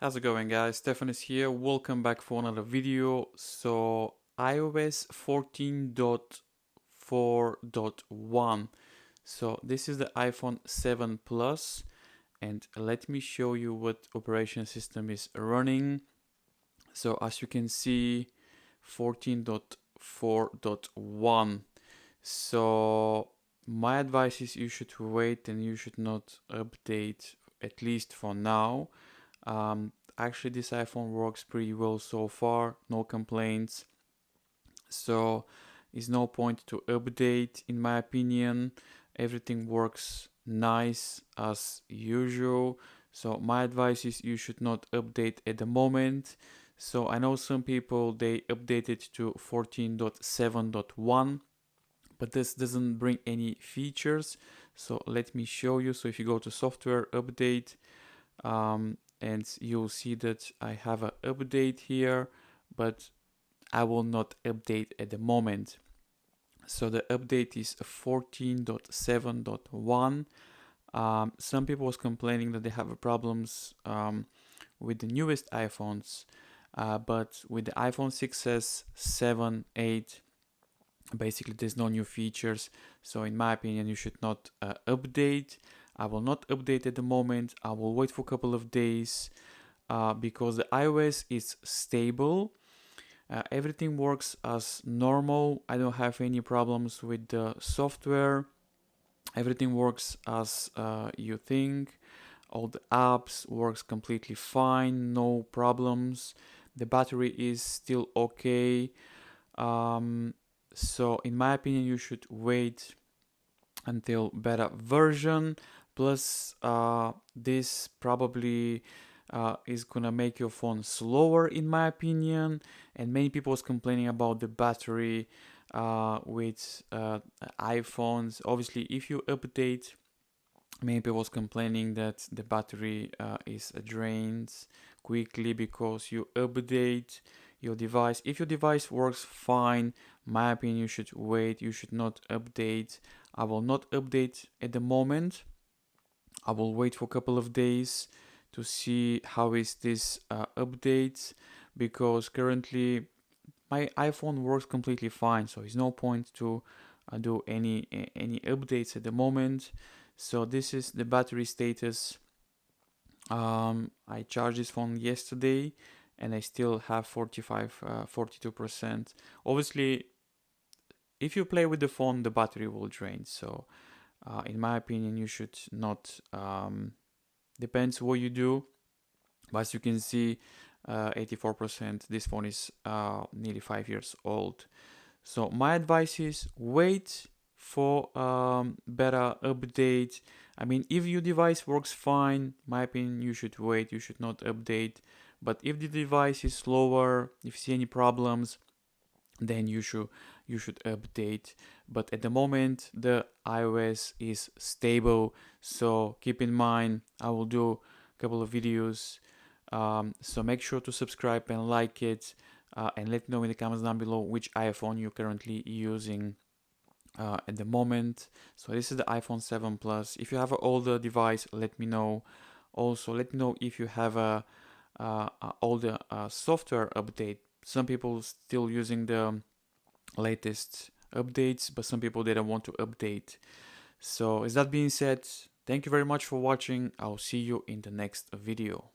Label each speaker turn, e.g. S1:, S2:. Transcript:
S1: How's it going, guys? Stefan is here. Welcome back for another video. So iOS 14.4.1. So this is the iPhone 7 Plus, and let me show you what operation system is running. So as you can see, 14.4.1. So my advice is you should wait and you should not update, at least for now. Actually, this iPhone works pretty well so far, no complaints. So, it's no point to update, in my opinion. Everything works nice as usual. So, my advice is you should not update at the moment. So, I know some people they updated to 14.7.1, but this doesn't bring any features. So, let me show you. So, if you go to software update, and you'll see that I have an update here, but I will not update at the moment. So the update is 14.7.1. Some people was complaining that they have problems with the newest iPhones, but with the iPhone 6s, 7, 8, basically there's no new features. So in my opinion, you should not update. I will not update at the moment. I will wait for a couple of days because the iOS is stable. Everything works as normal. I don't have any problems with the software. Everything works as you think. All the apps works completely fine. No problems. The battery is still okay. So in my opinion, you should wait until beta version. Plus, this probably is gonna make your phone slower, in my opinion. And many people was complaining about the battery with iPhones. Obviously, if you update, many people was complaining that the battery is drained quickly because you update your device. If your device works fine, my opinion, you should wait. You should not update. I will not update at the moment. I will wait for a couple of days to see how is this update, because currently my iPhone works completely fine, so there's no point to do any updates at the moment. So this is the battery status. I charged this phone yesterday and I still have 42%. Obviously, if you play with the phone, the battery will drain. So in my opinion, you should not. Depends what you do, but as you can see, 84%. This phone is nearly 5 years old. So my advice is wait for better update. I mean, if your device works fine, my opinion, you should wait. You should not update. But if the device is slower, if you see any problems, then you should update. But at the moment, the iOS is stable. So keep in mind, I will do a couple of videos. So make sure to subscribe and like it. And let me know in the comments down below which iPhone you're currently using at the moment. So this is the iPhone 7 Plus. If you have an older device, let me know. Also, let me know if you have a older software update. Some people still using the latest updates, but some people didn't want to update. So, as that being said, thank you very much for watching. I'll see you in the next video.